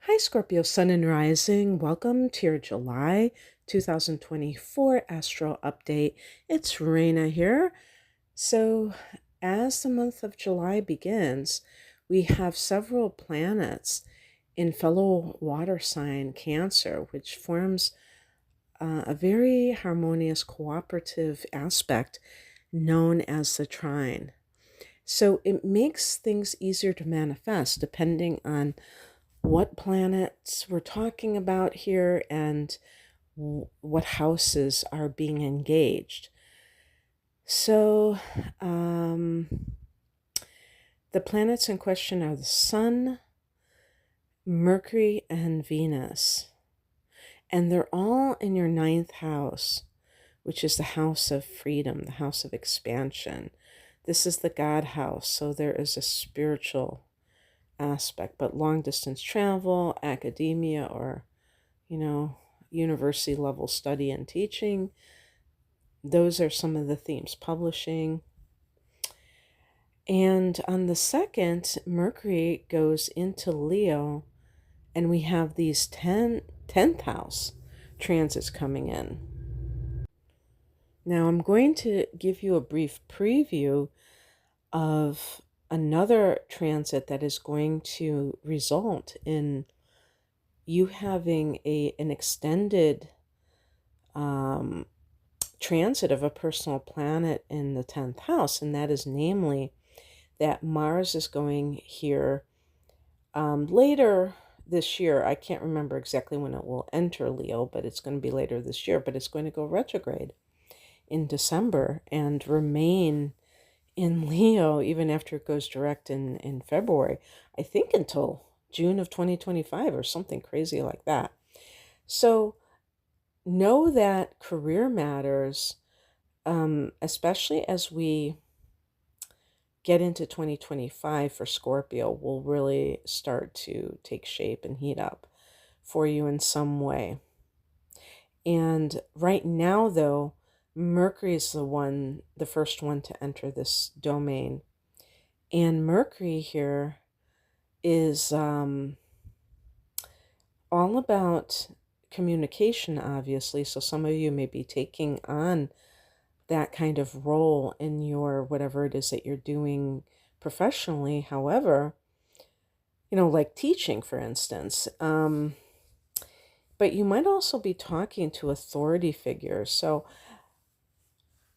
Hi, Scorpio, Sun and Rising. Welcome to your July 2024 Astro Update. It's Reina here. So, as the month of July begins, we have several planets in fellow water sign Cancer, which forms a very harmonious cooperative aspect known as the trine. So, it makes things easier to manifest depending on what planets we're talking about here and what houses are being engaged. So, the planets in question are the Sun, Mercury, and Venus. And they're all in your ninth house, which is the house of freedom, the house of expansion. This is the God house, so there is a spiritual aspect, but long distance travel, academia, or, university level study and teaching, those are some of the themes. Publishing. And on the 2nd, Mercury goes into Leo, and we have these 10th house transits coming in. Now, I'm going to give you a brief preview of another transit that is going to result in you having an extended transit of a personal planet in the 10th house, and that is namely that Mars is going here later this year. I can't remember exactly when it will enter Leo, but it's going to be later this year, but it's going to go retrograde in December and remain in Leo even after it goes direct in February, I think until June of 2025 or something crazy like that. So know that career matters, especially as we get into 2025 for Scorpio, will really start to take shape and heat up for you in some way. And right now, though, Mercury is the first one to enter this domain. And Mercury here is all about communication, obviously. So some of you may be taking on that kind of role in your whatever it is that you're doing professionally. However, like teaching, for instance. But you might also be talking to authority figures. So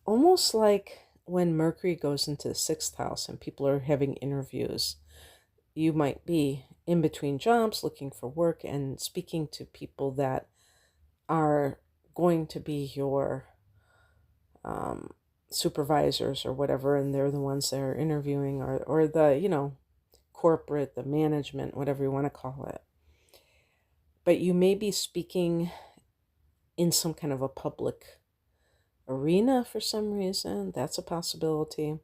almost like when Mercury goes into the 6th house and people are having interviews, you might be in between jobs looking for work and speaking to people that are going to be your supervisors or whatever, and they're the ones that are interviewing, or the corporate, the management, whatever you want to call it. But you may be speaking in some kind of a public arena for some reason. That's a possibility.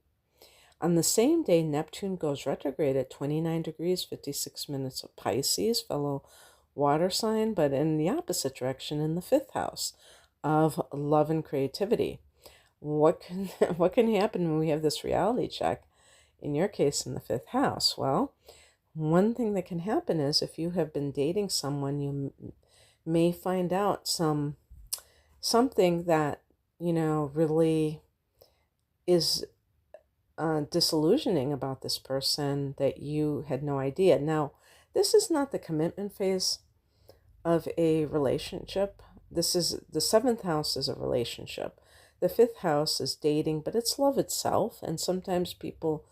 On the same day, Neptune goes retrograde at 29 degrees, 56 minutes of Pisces, fellow water sign, but in the opposite direction in the 5th house of love and creativity. What can happen when we have this reality check? In your case, in the 5th house. Well, one thing that can happen is if you have been dating someone, you may find out something that really is disillusioning about this person that you had no idea. Now, this is not the commitment phase of a relationship. This is the 7th house is a relationship. The 5th house is dating, but it's love itself. And sometimes people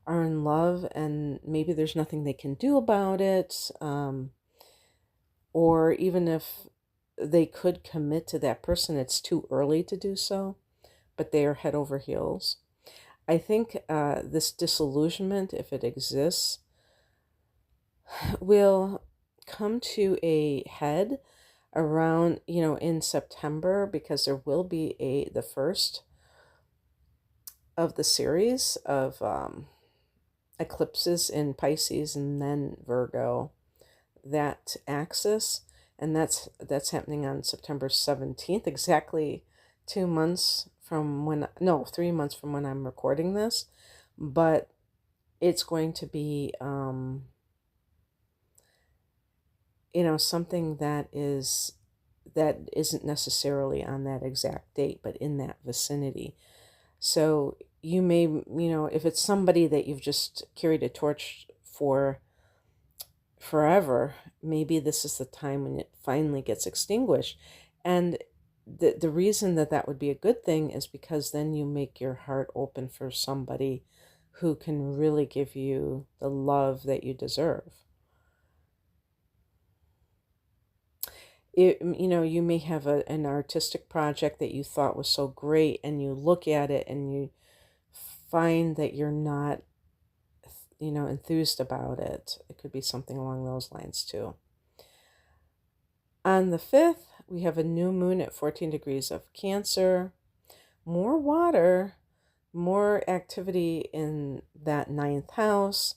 are in love and maybe there's nothing they can do about it. Or even if they could commit to that person, it's too early to do so, but they are head over heels. I think this disillusionment, if it exists, will come to a head around, in September, because there will be the first of the series of eclipses in Pisces and then Virgo, that axis, and that's happening on September 17th, exactly 2 months from when, no, 3 months from when I'm recording this, but it's going to be something that isn't necessarily on that exact date, but in that vicinity. So you may, if it's somebody that you've just carried a torch for forever, maybe this is the time when it finally gets extinguished. And the reason that that would be a good thing is because then you make your heart open for somebody who can really give you the love that you deserve. You may have an artistic project that you thought was so great, and you look at it and you find that you're not, enthused about it. It could be something along those lines too. On the 5th, we have a new moon at 14 degrees of Cancer. More water, more activity in that 9th house.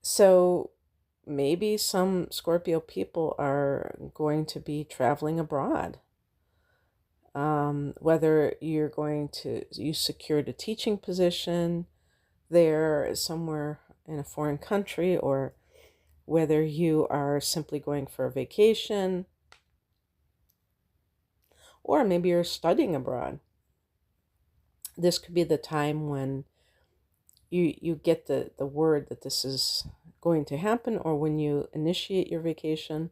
So maybe some Scorpio people are going to be traveling abroad. Whether you secured a teaching position there somewhere in a foreign country, or whether you are simply going for a vacation, or maybe you're studying abroad. This could be the time when you get the word that this is going to happen, or when you initiate your vacation.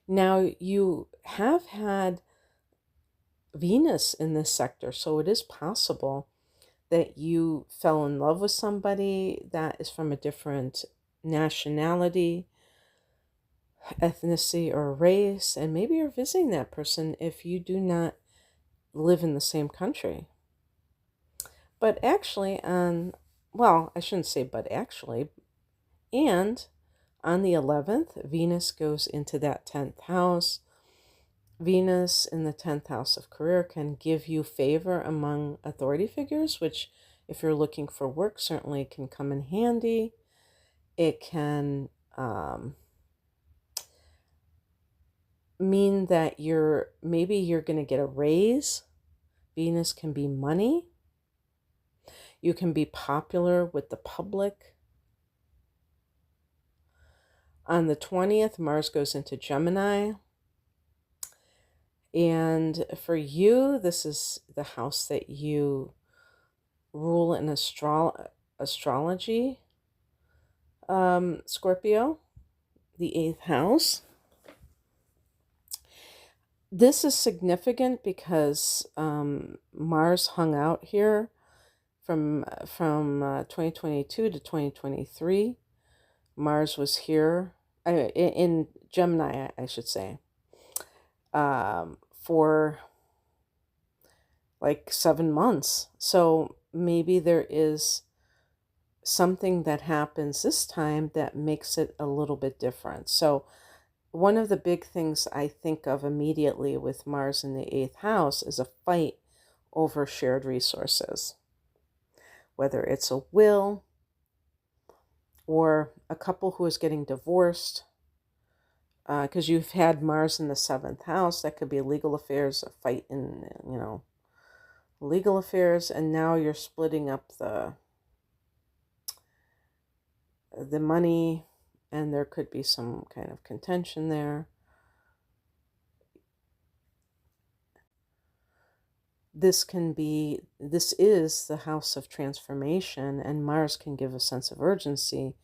Now, you have had Venus in this sector, so it is possible that you fell in love with somebody that is from a different nationality, ethnicity, or race, and maybe you're visiting that person if you do not live in the same country. But actually, I shouldn't say but actually, and on the 11th, Venus goes into that 10th house. Venus in the 10th house of career can give you favor among authority figures, which, if you're looking for work, certainly can come in handy. It can mean that maybe you're going to get a raise. Venus can be money. You can be popular with the public. On the 20th, Mars goes into Gemini. And for you, this is the house that you rule in astrology, Scorpio, the 8th house. This is significant because Mars hung out here from 2022 to 2023. Mars was here in Gemini, I should say, for like 7 months. So maybe there is something that happens this time that makes it a little bit different. So one of the big things I think of immediately with Mars in the 8th house is a fight over shared resources, whether it's a will or a couple who is getting divorced, because you've had Mars in the 7th house. That could be legal affairs, a fight in, legal affairs, and now you're splitting up the money, and there could be some kind of contention there. This is the house of transformation, and Mars can give a sense of urgency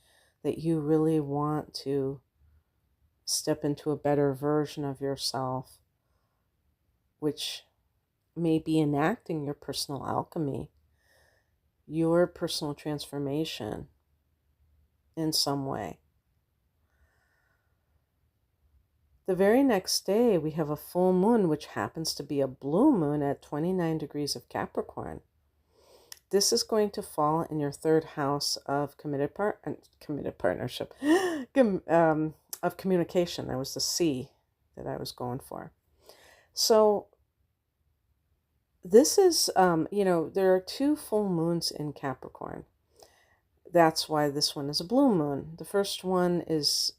that you really want to step into a better version of yourself, which may be enacting your personal alchemy, your personal transformation in some way. The very next day, we have a full moon, which happens to be a blue moon at 29 degrees of Capricorn. This is going to fall in your 3rd house of committed partnership, of communication. That was the C that I was going for. So this is, there are 2 full moons in Capricorn. That's why this one is a blue moon. The first one is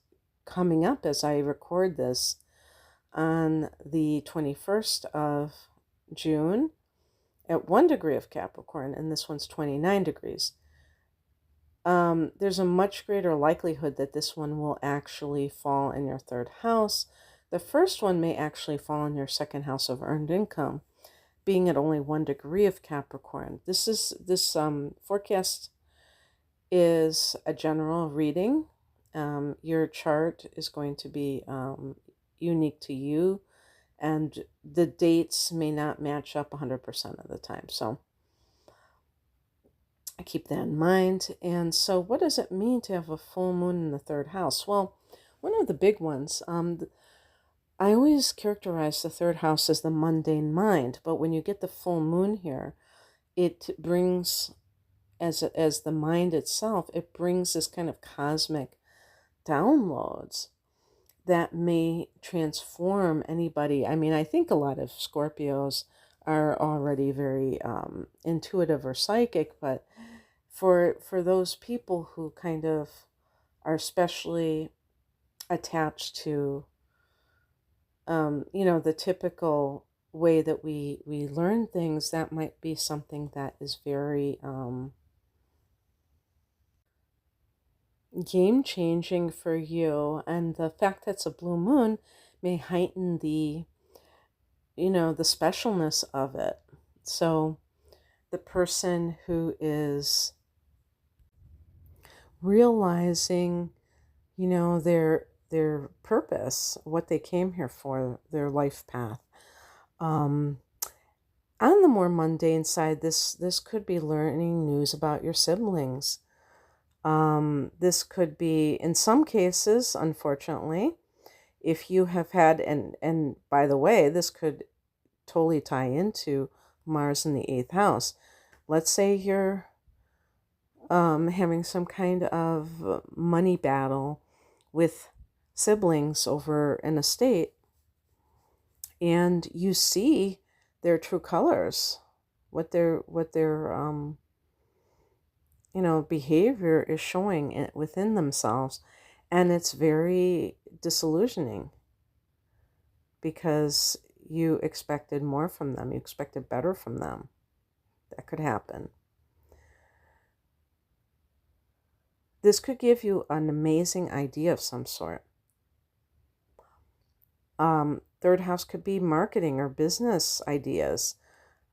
coming up as I record this on the 21st of June at 1 degree of Capricorn, and this one's 29 degrees. there's a much greater likelihood that this one will actually fall in your third house. The first one may actually fall in your second house of earned income, being at only 1 degree of Capricorn. This forecast is a general reading. Your chart is going to be unique to you, and the dates may not match up 100% of the time. So keep that in mind. And so, what does it mean to have a full moon in the third house? Well, one of the big ones, I always characterize the third house as the mundane mind, but when you get the full moon here, it brings, as the mind itself, it brings this kind of cosmic downloads that may transform anybody. I mean, I think a lot of Scorpios are already very intuitive or psychic, but for those people who kind of are especially attached to the typical way that we learn things, that might be something that is very game changing for you. And the fact that it's a blue moon may heighten the the specialness of it. So the person who is realizing their purpose, what they came here for, their life path. On the more mundane side, this could be learning news about your siblings. This could be, in some cases, unfortunately, if you have had, and by the way, this could totally tie into Mars in the 8th house. Let's say you're having some kind of money battle with siblings over an estate, and you see their true colors, what their behavior is showing within themselves, and it's very disillusioning because you expected more from them, you expected better from them. That could happen. This could give you an amazing idea of some sort. Third house could be marketing or business ideas.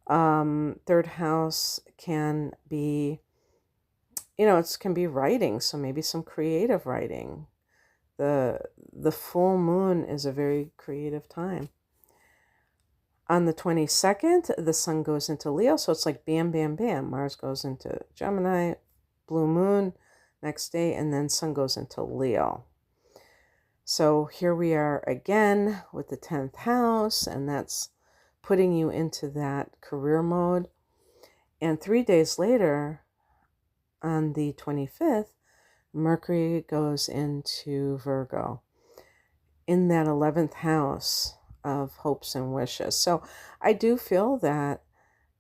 Third house can be, it can be writing, so maybe some creative writing. The full moon is a very creative time. On the 22nd, the sun goes into Leo, so it's like bam, bam, bam. Mars goes into Gemini, blue moon next day, and then sun goes into Leo. So here we are again with the 10th house, and that's putting you into that career mode. And 3 days later, on the 25th, Mercury goes into Virgo in that 11th house of hopes and wishes. So I do feel that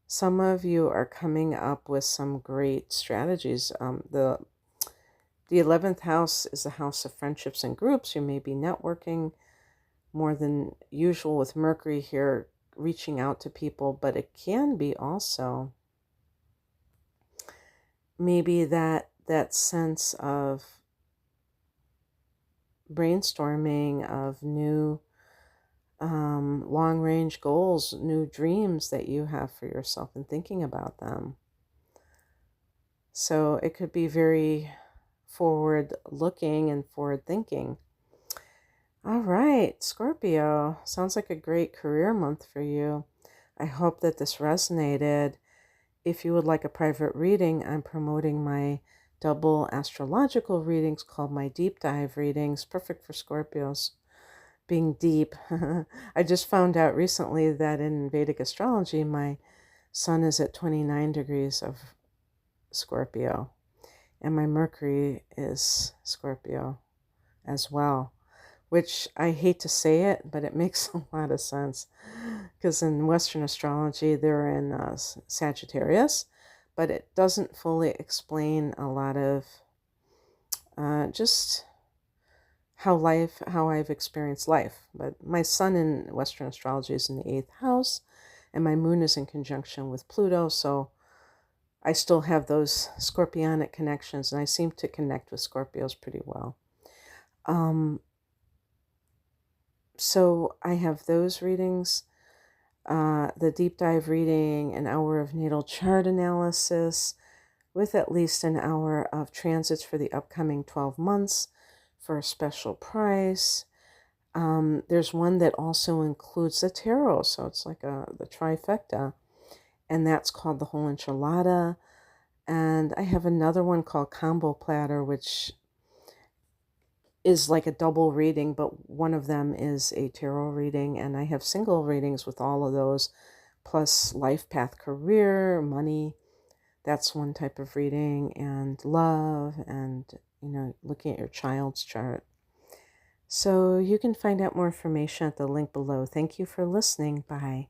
some of you are coming up with some great strategies. The 11th house is the house of friendships and groups. You may be networking more than usual with Mercury here, reaching out to people, but it can be also maybe that sense of brainstorming of new long-range goals, new dreams that you have for yourself, and thinking about them. So it could be very forward-looking and forward-thinking. All right, Scorpio, sounds like a great career month for you. I hope that this resonated. If you would like a private reading, I'm promoting my double astrological readings called my deep dive readings, perfect for Scorpios. Being deep. I just found out recently that in Vedic astrology, my sun is at 29 degrees of Scorpio, and my Mercury is Scorpio as well, which I hate to say it, but it makes a lot of sense because in Western astrology, they're in Sagittarius, but it doesn't fully explain a lot of just how I've experienced life. But my sun in Western astrology is in the 8th house, and my moon is in conjunction with Pluto, so I still have those scorpionic connections, and I seem to connect with Scorpios pretty well. So I have those readings, the deep dive reading, an hour of natal chart analysis, with at least an hour of transits for the upcoming 12 months for a special price. There's one that also includes the tarot, so it's like the trifecta, and that's called the whole enchilada. And I have another one called Combo Platter, which is like a double reading, but one of them is a tarot reading, and I have single readings with all of those, plus life path, career, money. That's one type of reading, and love, and looking at your child's chart. So you can find out more information at the link below. Thank you for listening. Bye.